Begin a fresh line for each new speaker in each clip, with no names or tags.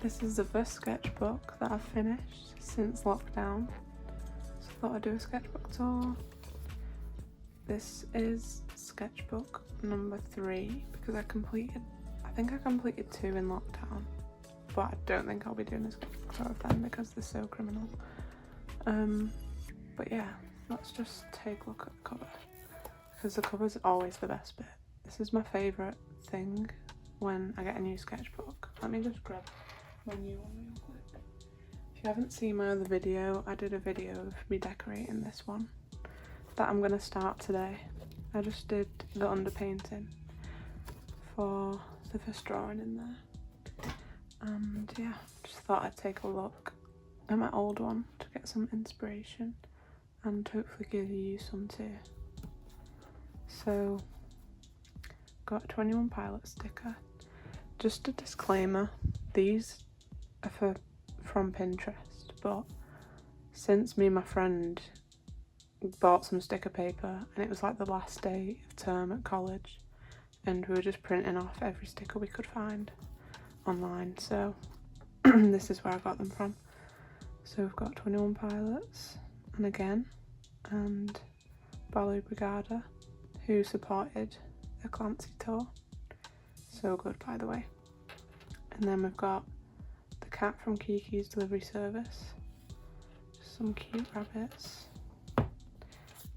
This is the first sketchbook that I've finished since lockdown, so I thought I'd do a sketchbook tour. This is sketchbook number 3 because I think I completed 2 in lockdown, but I don't think I'll be doing a sketchbook tour of them because they're so criminal. But yeah, let's just take a look at the cover, because the cover's always the best bit. This is my favourite thing when I get a new sketchbook. Let me just grab my new one real quick. If you haven't seen my other video, I did a video of me decorating this one that I'm going to start today. I just did the underpainting for the first drawing in there, and yeah, just thought I'd take a look at my old one to get some inspiration and hopefully give you some too. So, got a 21 Pilot sticker. Just a disclaimer, these are from Pinterest, but since me and my friend bought some sticker paper and it was like the last day of term at college and we were just printing off every sticker we could find online, so this is where I got them from. So we've got 21 Pilots, and again, and Ballet Brigada, who supported the Clancy tour. So good, by the way. And then we've got the cat from Kiki's Delivery Service, just some cute rabbits.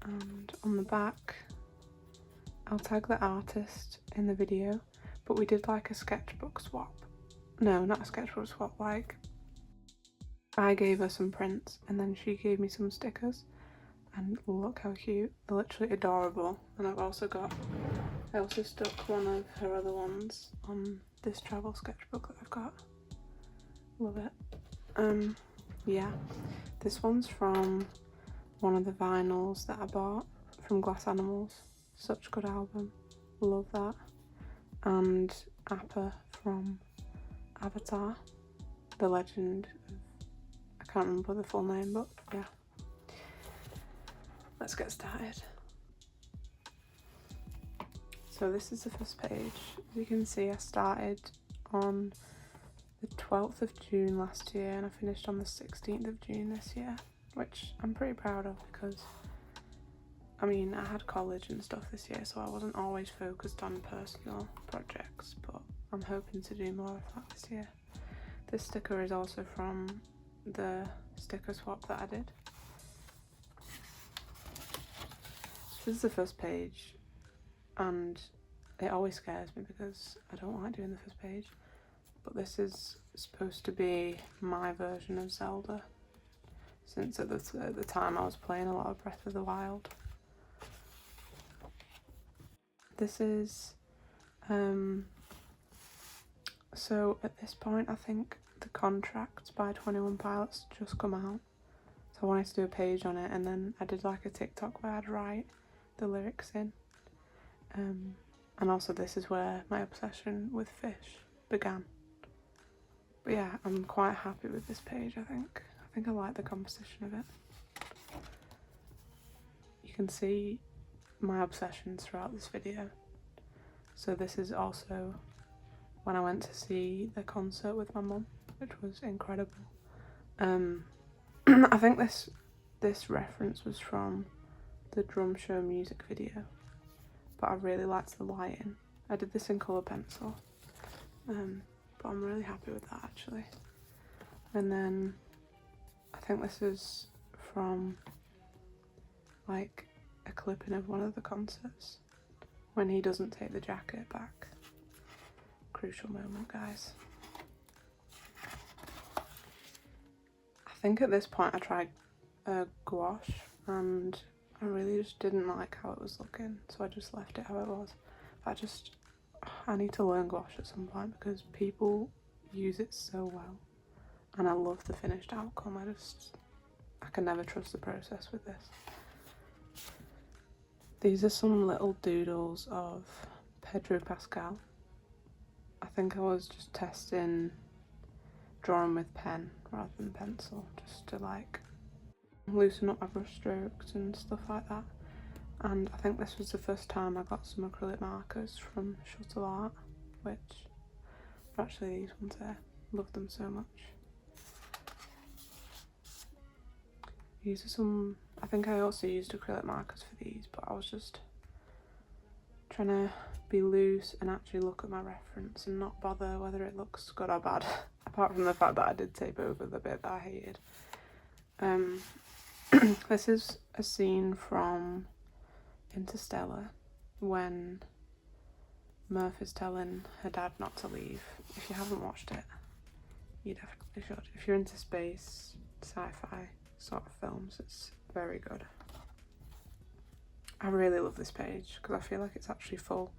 And on the back, I'll tag the artist in the video, but we did like a sketchbook swap. No, not a sketchbook swap, like I gave her some prints and then she gave me some stickers, and look how cute, they're literally adorable. And I also stuck one of her other ones on this travel sketchbook that I've got. Love it. Yeah, this one's from one of the vinyls that I bought from Glass Animals. Such a good album, love that. And Appa from Avatar, the legend of, I can't remember the full name, but yeah. Let's get started. So this is the first page. As you can see, I started on the 12th of June last year and I finished on the 16th of June this year, which I'm pretty proud of because, I mean, I had college and stuff this year, so I wasn't always focused on personal projects, but I'm hoping to do more of that this year. This sticker is also from the sticker swap that I did. This is the first page, and it always scares me because I don't like doing the first page, but this is supposed to be my version of Zelda, since at the time I was playing a lot of Breath of the Wild. This is, so at this point I think the Contracts by 21 Pilots just come out, so I wanted to do a page on it, and then I did like a TikTok where I'd write the lyrics in. And also this is where my obsession with fish began. But yeah, I'm quite happy with this page, I think. I think I like the composition of it. You can see my obsessions throughout this video. So this is also when I went to see the concert with my mum, which was incredible. I think this reference was from the drum show music video, but I really liked the lighting. I did this in colour pencil, but I'm really happy with that actually. And then I think this is from like a clipping of one of the concerts when he doesn't take the jacket back. Crucial moment, guys. I think at this point I tried gouache and I really just didn't like how it was looking, so I just left it how it was. I need to learn gouache at some point because people use it so well and I love the finished outcome. I can never trust the process with this. These are some little doodles of Pedro Pascal. I think I was just testing drawing with pen rather than pencil, just to like loosen up my brush strokes and stuff like that. And I think this was the first time I got some acrylic markers from Shuttle Art, which are actually these ones here. Love them so much. These are some, I think I also used acrylic markers for these, but I was just trying to be loose and actually look at my reference and not bother whether it looks good or bad, apart from the fact that I did tape over the bit that I hated. This is a scene from Interstellar when Murph is telling her dad not to leave. If you haven't watched it, you definitely should. If you're into space, sci-fi sort of films, it's very good. I really love this page because I feel like it's actually full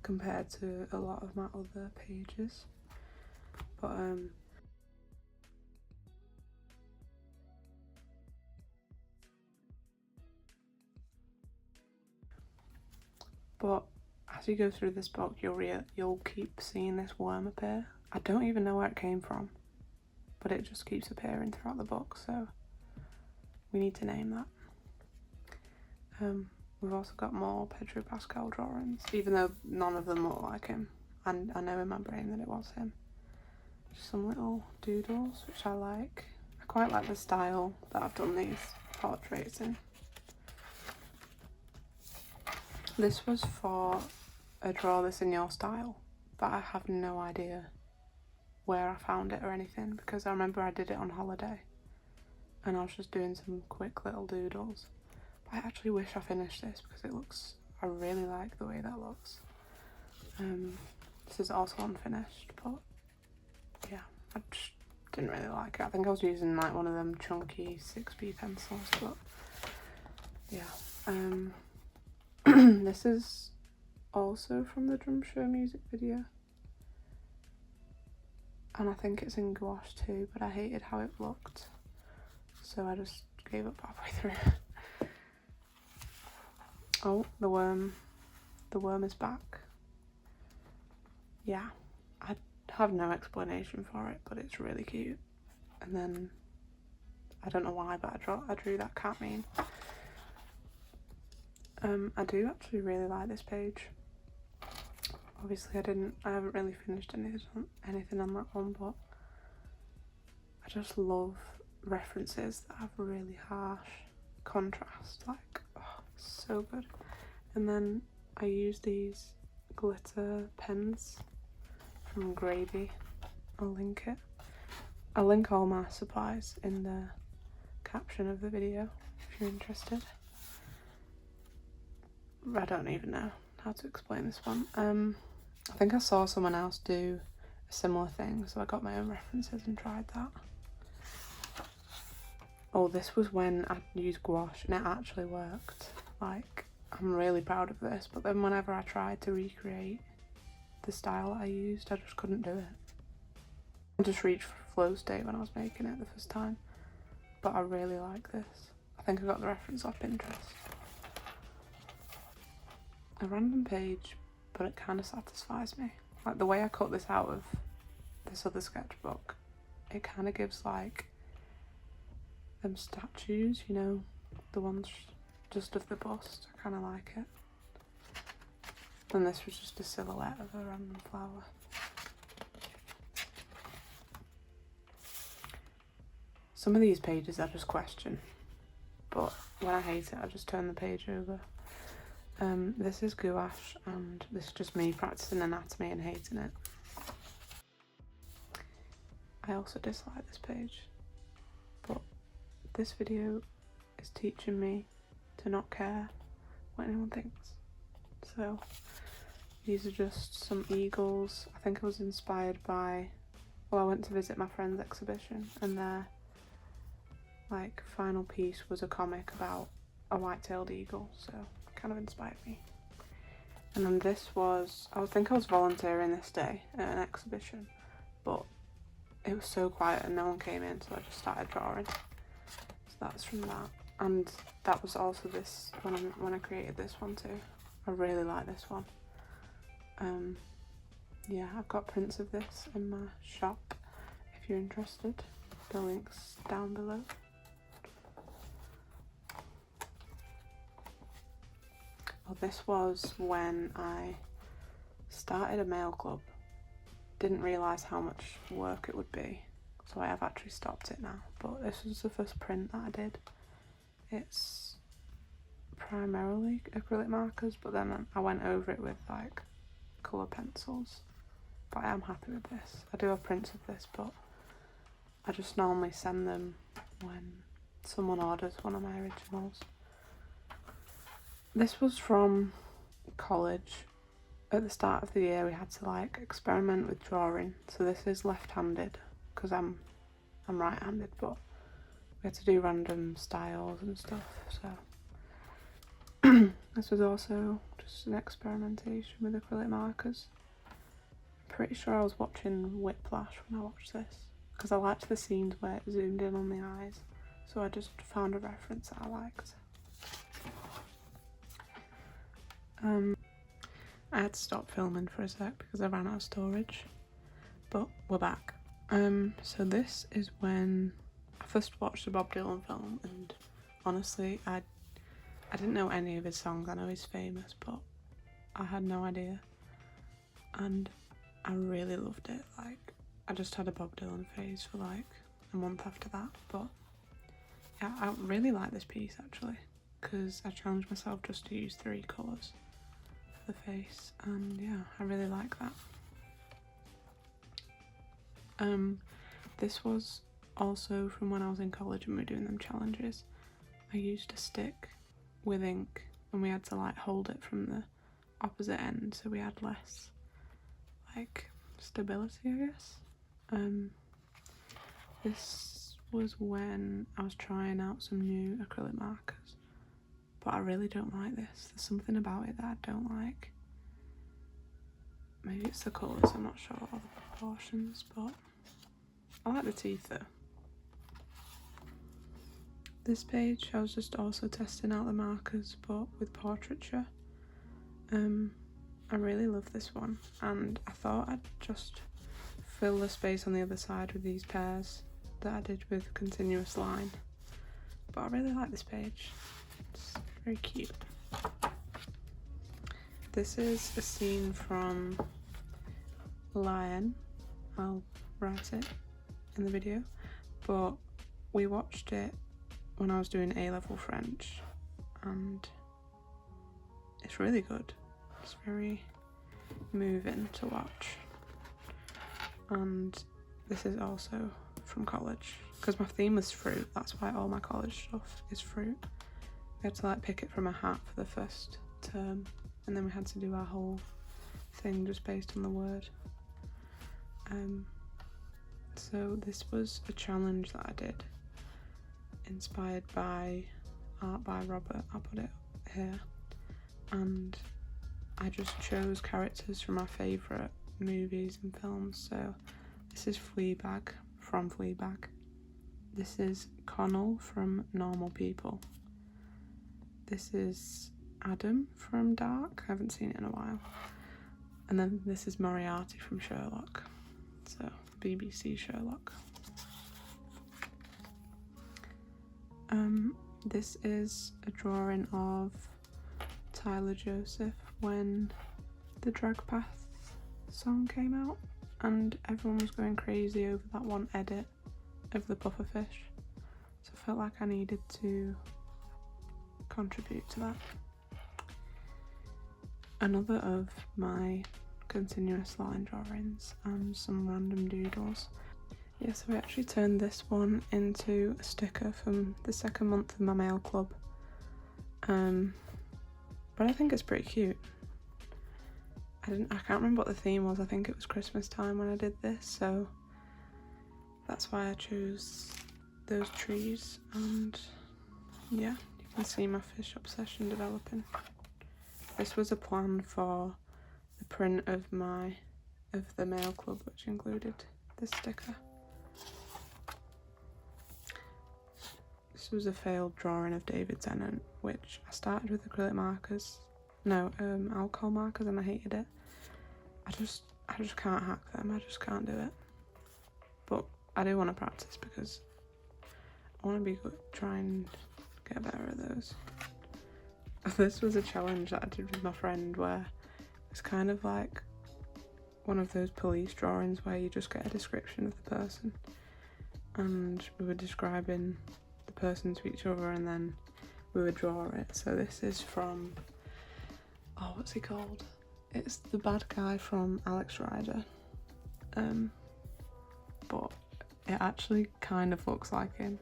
compared to a lot of my other pages. But as you go through this book, you'll keep seeing this worm appear. I don't even know where it came from, but it just keeps appearing throughout the book, so we need to name that. We've also got more Pedro Pascal drawings, even though none of them look like him, and I know in my brain that it was him. Just some little doodles, which I like. I quite like the style that I've done these portraits in. This was for a Draw This In Your Style, but I have no idea where I found it or anything, because I remember I did it on holiday and I was just doing some quick little doodles. But I actually wish I finished this because it looks, I really like the way that looks. This is also unfinished, but yeah, I just didn't really like it. I think I was using like one of them chunky 6B pencils, but yeah. This is also from the drum show music video, and I think it's in gouache too, but I hated how it looked, so I just gave up halfway through. Oh, the worm is back. Yeah, I have no explanation for it, but it's really cute. And then I don't know why, but I drew that cat mane. I do actually really like this page. Obviously I haven't really finished anything on that one, but I just love references that have really harsh contrast, like, oh, so good. And then I use these glitter pens from Gravy. I'll link it. I'll link all my supplies in the caption of the video if you're interested. I don't even know how to explain this one. I think I saw someone else do a similar thing, so I got my own references and tried that. Oh, this was when I used gouache and it actually worked. Like, I'm really proud of this, but then whenever I tried to recreate the style I used, I just couldn't do it. I just reached for flow state when I was making it the first time, but I really like this. I think I got the reference off Pinterest. A random page, but it kind of satisfies me. Like the way I cut this out of this other sketchbook, it kind of gives like them statues, you know, the ones just of the bust. I kind of like it. And this was just a silhouette of a random flower. Some of these pages I just question, but when I hate it I just turn the page over. This is gouache, and this is just me practicing anatomy and hating it. I also dislike this page, but this video is teaching me to not care what anyone thinks. So these are just some eagles. I think I was inspired by, well, I went to visit my friend's exhibition and their like final piece was a comic about a white-tailed eagle, so kind of inspired me. And then this was, I think I was volunteering this day at an exhibition, but it was so quiet and no one came in, so I just started drawing. So that's from that. And that was also this when I created this one too. I really like this one. Yeah, I've got prints of this in my shop if you're interested. The link's down below. Well, this was when I started a mail club didn't realise how much work it would be, so I have actually stopped it now. But this was the first print that I did. It's primarily acrylic markers, but then I went over it with like colour pencils. But I am happy with this. I do have prints of this, but I just normally send them when someone orders one of my originals. This was from college. At the start of the year we had to like experiment with drawing. So this is left-handed because I'm right-handed, but we had to do random styles and stuff, so this was also just an experimentation with acrylic markers. I'm pretty sure I was watching Whiplash when I watched this, because I liked the scenes where it zoomed in on the eyes, so I just found a reference that I liked. I had to stop filming for a sec because I ran out of storage, but we're back. So this is when I first watched the Bob Dylan film, and honestly I didn't know any of his songs. I know he's famous, but I had no idea, and I really loved it. Like, I just had a Bob Dylan phase for like a month after that. But yeah, I really like this piece actually, because I challenged myself just to use 3 colours for the face, and yeah, I really like that. This was also from when I was in college and we were doing them challenges. I used a stick with ink and we had to like hold it from the opposite end, so we had less like stability, I guess. This was when I was trying out some new acrylic markers, but I really don't like this. There's something about it that I don't like. Maybe it's the colours, I'm not sure, or the proportions, but I like the teeth though. This page I was just also testing out the markers, but with portraiture. I really love this one, and I thought I'd just fill the space on the other side with these pairs that I did with continuous line. But I really like this page, it's very cute. This is a scene from Lion, I'll write it in the video, but we watched it when I was doing A-level French, and it's really good. It's very moving to watch. And this is also from college, because my theme was fruit, that's why all my college stuff is fruit. We had to like pick it from a hat for the first term, and then we had to do our whole thing just based on the word. So this was a challenge that I did, inspired by art by Robert, I'll put it here, and I just chose characters from my favourite movies and films. So this is Fleabag from Fleabag. This is Connell from Normal People. This is Adam from Dark, I haven't seen it in a while. And then this is Moriarty from Sherlock, so BBC Sherlock. This is a drawing of Tyler Joseph when the Drag Path song came out, and everyone was going crazy over that one edit of the pufferfish, so I felt like I needed to contribute to that. Another of my continuous line drawings and some random doodles. Yeah, so I actually turned this one into a sticker from the second month of my mail club, but I think it's pretty cute. I can't remember what the theme was. I think it was Christmas time when I did this, so that's why I chose those trees. And yeah, you can see my fish obsession developing. This was a plan for the print of the mail club, which included this sticker. This was a failed drawing of David Tennant, which I started with acrylic markers, alcohol markers, and I hated it. I just can't hack them, I just can't do it. But I do want to practice because I want to be good, try and get better at those. This was a challenge that I did with my friend where it's kind of like one of those police drawings where you just get a description of the person, and we were describing the person to each other and then we would draw it. So this is from, oh, what's he called? It's the bad guy from Alex Rider, but it actually kind of looks like him.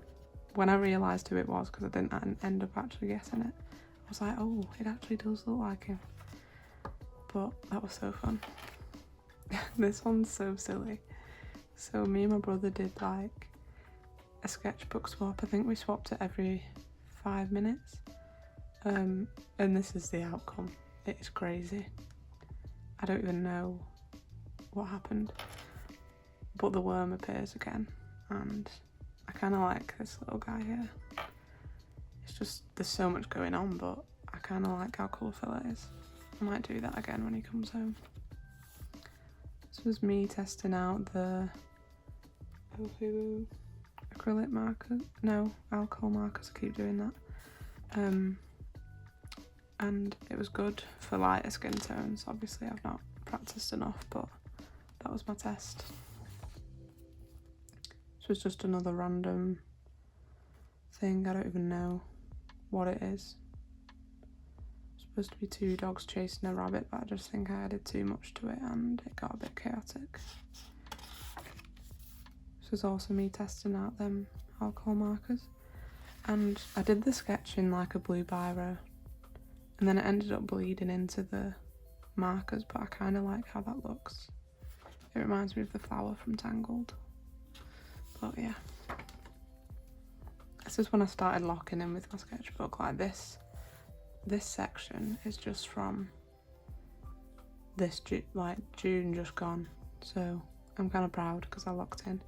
When I realised who it was, because I didn't end up actually guessing it, I was like, oh, it actually does look like him. But that was so fun. This one's so silly. So me and my brother did like a sketchbook swap. I think we swapped it every 5 minutes. And this is the outcome. It is crazy. I don't even know what happened. But the worm appears again, and I kind of like this little guy here. It's just, there's so much going on, but I kind of like how colourful it is. I might do that again when he comes home. This was me testing out the Ohuhu acrylic markers. No, alcohol markers, I keep doing that. And it was good for lighter skin tones. Obviously I've not practiced enough, but that was my test. This was just another random thing, I don't even know what it is. It's supposed to be 2 dogs chasing a rabbit, but I just think I added too much to it and it got a bit chaotic. This was also me testing out them alcohol markers. And I did the sketch in like a blue biro, and then it ended up bleeding into the markers, but I kind of like how that looks. It reminds me of the flower from Tangled. But yeah. This is when I started locking in with my sketchbook. Like this section is just from this June just gone. So I'm kind of proud because I locked in.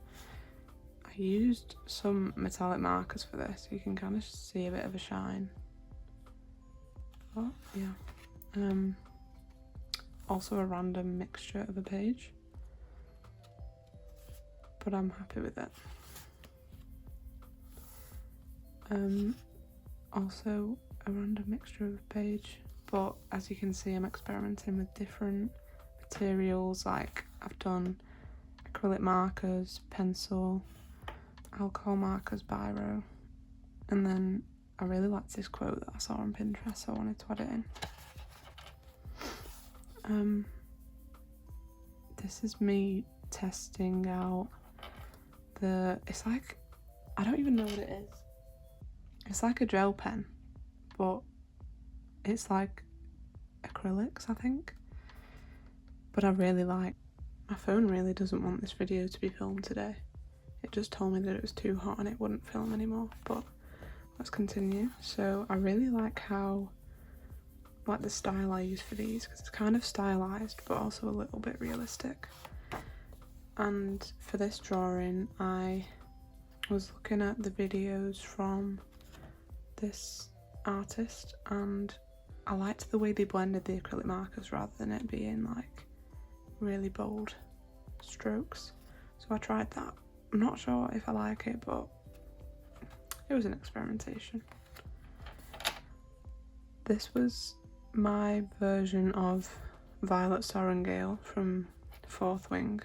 I used some metallic markers for this. You can kind of see a bit of a shine. But yeah. Also a random mixture of a page. But I'm happy with it. Also a random mixture of a page, but as you can see I'm experimenting with different materials. Like I've done acrylic markers, pencil, alcohol markers, biro, and then I really liked this quote that I saw on Pinterest, so I wanted to add it in. This is me testing out it's like, I don't even know what it is. It's like a gel pen, but it's like acrylics, I think. But I really like, my phone really doesn't want this video to be filmed today. It just told me that it was too hot and it wouldn't film anymore, but let's continue. So I really like how, like the style I use for these, because it's kind of stylized but also a little bit realistic. And for this drawing I was looking at the videos from this artist and I liked the way they blended the acrylic markers rather than it being like really bold strokes. So I tried that. I'm not sure if I like it, but it was an experimentation. This was my version of Violet Sorrengail from Fourth Wing,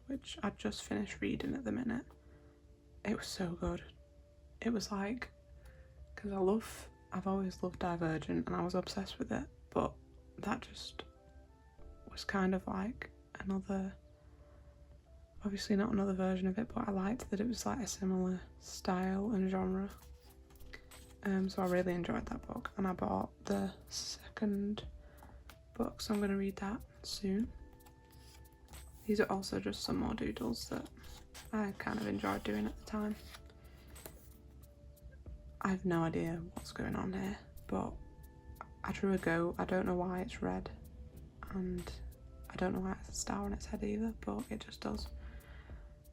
which I'd just finished reading at the minute. It was so good. It was like, because I've always loved Divergent and I was obsessed with it, but that just was kind of like another, obviously not another version of it, but I liked that it was like a similar style and genre. So I really enjoyed that book, and I bought the second book, so I'm going to read that soon. These are also just some more doodles that I kind of enjoyed doing at the time. I have no idea what's going on here, but I drew a goat. I don't know why it's red, and I don't know why it has a star on its head either, but it just does.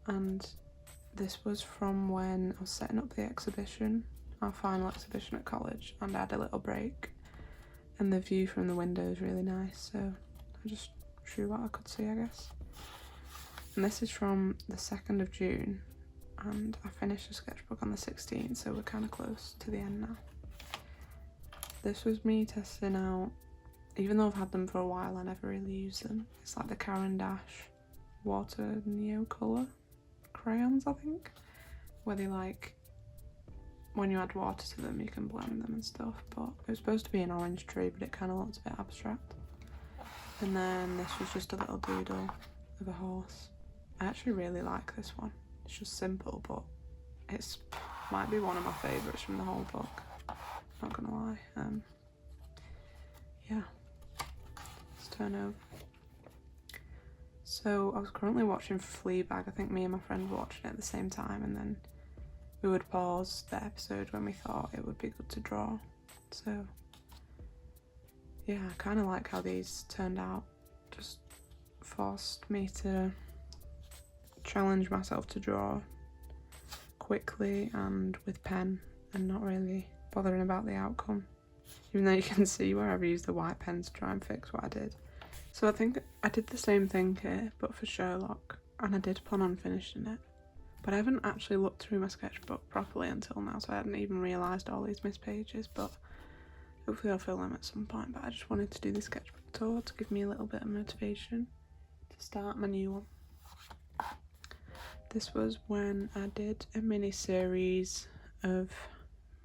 And this was from when I was setting up the exhibition, our final exhibition at college, and I had a little break, and the view from the window is really nice, so I just drew what I could see, I guess. And this is from the 2nd of June, and I finished the sketchbook on the 16th, so we're kind of close to the end now. This was me testing out even though I've had them for a while, I never really use them. It's like the Caran dash water neocolour crayons, I think, where they like, when you add water to them you can blend them and stuff, but it was supposed to be an orange tree, but it kind of looked a bit abstract. And then this was just a little doodle of a horse. I actually really like this one. It's just simple, but it's might be one of my favourites from the whole book, not gonna lie. Yeah, let's turn over. So I was currently watching Fleabag. I think me and my friend were watching it at the same time, and then we would pause the episode when we thought it would be good to draw. So yeah, I kind of like how these turned out. Just forced me to challenge myself to draw quickly and with pen and not really bothering about the outcome, even though you can see where I've used the white pen to try and fix what I did. So I think I did the same thing here, but for Sherlock, and I did plan on finishing it, but I haven't actually looked through my sketchbook properly until now, so I hadn't even realised all these missed pages, but hopefully I'll fill them at some point. But I just wanted to do the sketchbook tour to give me a little bit of motivation to start my new one. This was when I did a mini series of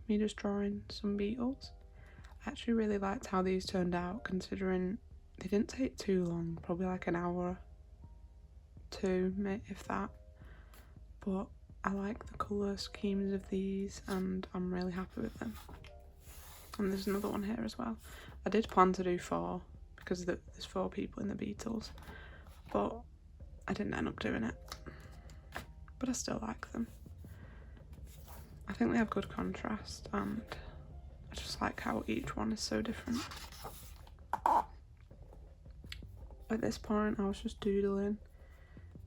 me just drawing some beetles. I actually really liked how these turned out, considering they didn't take too long, probably like an hour, 2, if that. But I like the colour schemes of these and I'm really happy with them. And there's another one here as well. I did plan to do 4 because there's 4 people in the beetles, but I didn't end up doing it. But I still like them. I think they have good contrast and I just like how each one is so different. At this point I was just doodling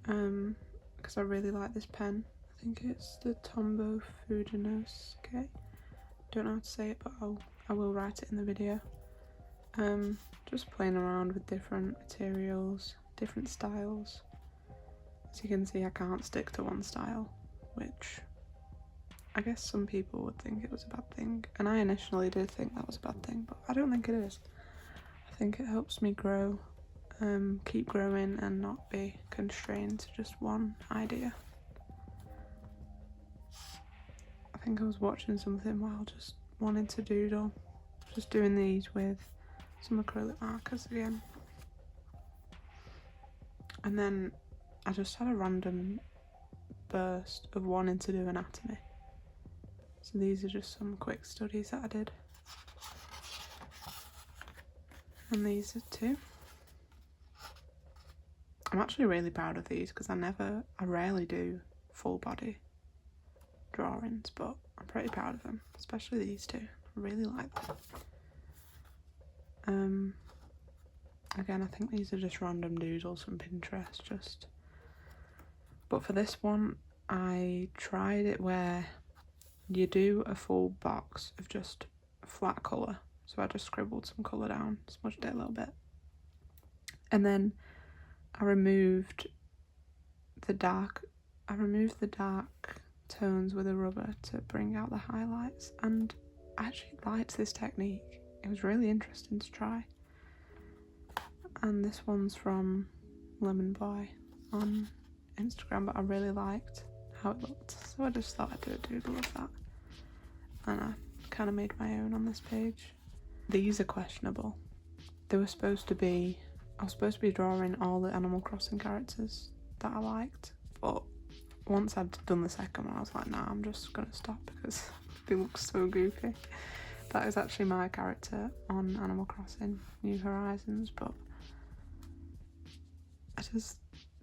because I really like this pen. I think it's the Tombow fudenosuke. Don't know how to say it, but I will write it in the video. Just playing around with different materials, different styles. As you can see, I can't stick to one style, which I guess some people would think it was a bad thing, and I initially did think that was a bad thing, but I don't think it is. I think it helps me grow, keep growing and not be constrained to just one idea. I think I was watching something while just wanting to doodle, just doing these with some acrylic markers again. And then I just had a random burst of wanting to do anatomy. So these are just some quick studies that I did. And these are 2. I'm actually really proud of these because I rarely do full body drawings, but I'm pretty proud of them, especially these 2. I really like them. Again, I think these are just random doodles from Pinterest, but for this one I tried it where you do a full box of just flat colour. So I just scribbled some colour down, smudged it a little bit, and then I removed the dark tones with a rubber to bring out the highlights, and I actually liked this technique. It was really interesting to try. And this one's from Lemon Boy on Instagram, but I really liked how it looked, so I just thought I'd do a doodle of that, and I kind of made my own on this page. These are questionable. I was supposed to be drawing all the Animal Crossing characters that I liked, but once I'd done the second one I was like, nah, I'm just gonna stop because they look so goofy. That is actually my character on Animal Crossing New Horizons, but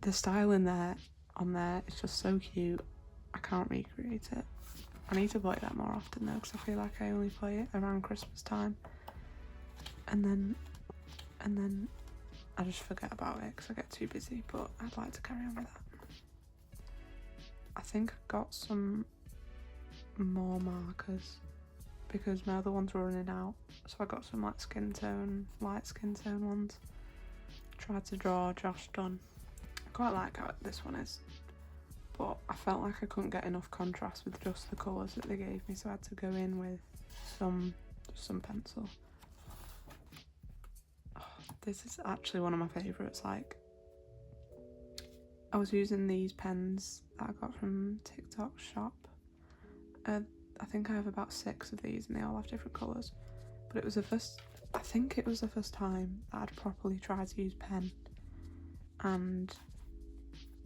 the style on there is just so cute. I can't recreate it. I need to play that more often though, because I feel like I only play it around Christmas time, and then I just forget about it because I get too busy, but I'd like to carry on with that. I think I got some more markers because my other ones were running out, so I got some like light skin tone ones. Tried to draw Josh Dunn. I quite like how this one is, but I felt like I couldn't get enough contrast with just the colours that they gave me, so I had to go in with some pencil. Oh, this is actually one of my favourites. Like, I was using these pens that I got from TikTok shop. I think I have about 6 of these and they all have different colours. But it was I think it was the first time that I'd properly tried to use pen. And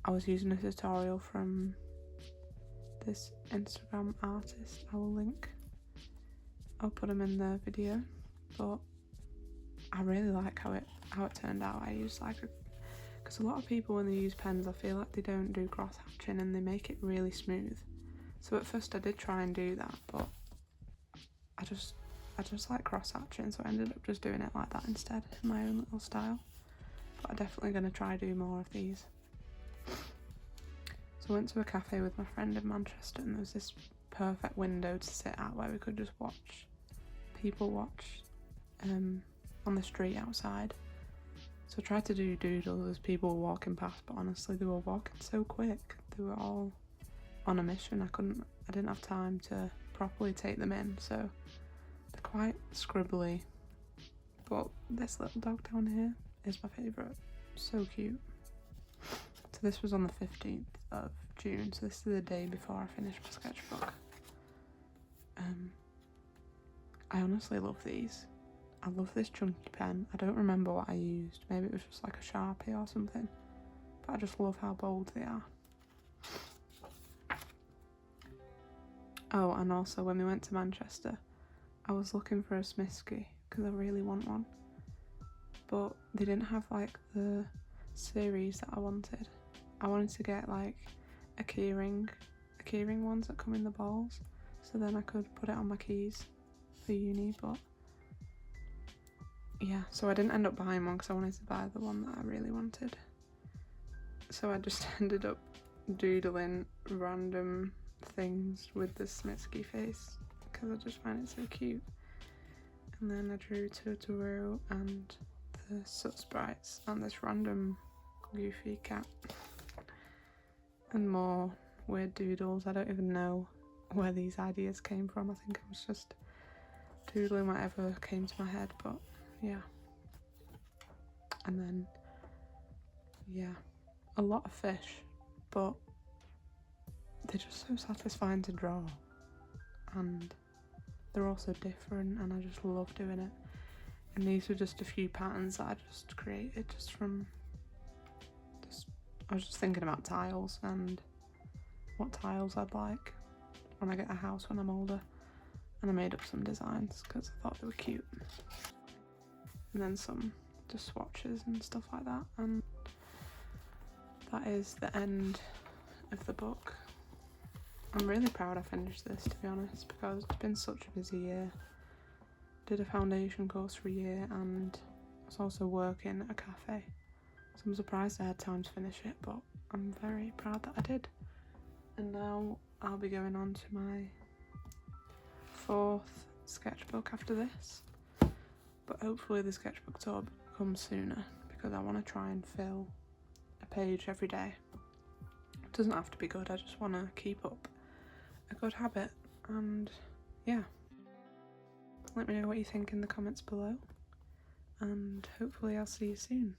I was using a tutorial from this Instagram artist. I'll put him in the video. But I really like how it turned out. I used because a lot of people when they use pens, I feel like they don't do cross hatching and they make it really smooth. So at first I did try and do that, but I just like cross hatching, so I ended up just doing it like that instead in my own little style. But I'm definitely going to try do more of these. So I went to a cafe with my friend in Manchester and there was this perfect window to sit at where we could just watch people watch on the street outside. So I tried to do doodles as people were walking past, but honestly they were walking so quick. They were all on a mission. I didn't have time to properly take them in, so they're quite scribbly. But this little dog down here is my favourite. So cute. So this was on the 15th of June, so this is the day before I finished my sketchbook. I honestly love these. I love this chunky pen. I don't remember what I used. Maybe it was just like a Sharpie or something. But I just love how bold they are. Oh, and also when we went to Manchester, I was looking for a Smithsky because I really want one. But they didn't have like the series that I wanted. I wanted to get like a keyring ones that come in the balls, so then I could put it on my keys for uni. But yeah, so I didn't end up buying one because I wanted to buy the one that I really wanted. So I just ended up doodling random things with the Smithsky face because I just find it so cute. And then I drew Totoro and the Soot Sprites and this random goofy cat. And more weird doodles. I don't even know where these ideas came from. I think I was just doodling whatever came to my head, but yeah. And then, yeah, a lot of fish, but they're just so satisfying to draw. And they're also different and I just love doing it. And these were just a few patterns that I just created I was just thinking about tiles and what tiles I'd like when I get a house when I'm older, and I made up some designs because I thought they were cute, and then some just swatches and stuff like that. And that is the end of the book. I'm really proud I finished this, to be honest, because it's been such a busy year. Did a foundation course for a year and I was also working at a cafe. So I'm surprised I had time to finish it, but I'm very proud that I did. And now I'll be going on to my 4th sketchbook after this. But hopefully the sketchbook tour comes sooner because I want to try and fill a page every day. It doesn't have to be good, I just want to keep up a good habit. And yeah, let me know what you think in the comments below. And hopefully I'll see you soon.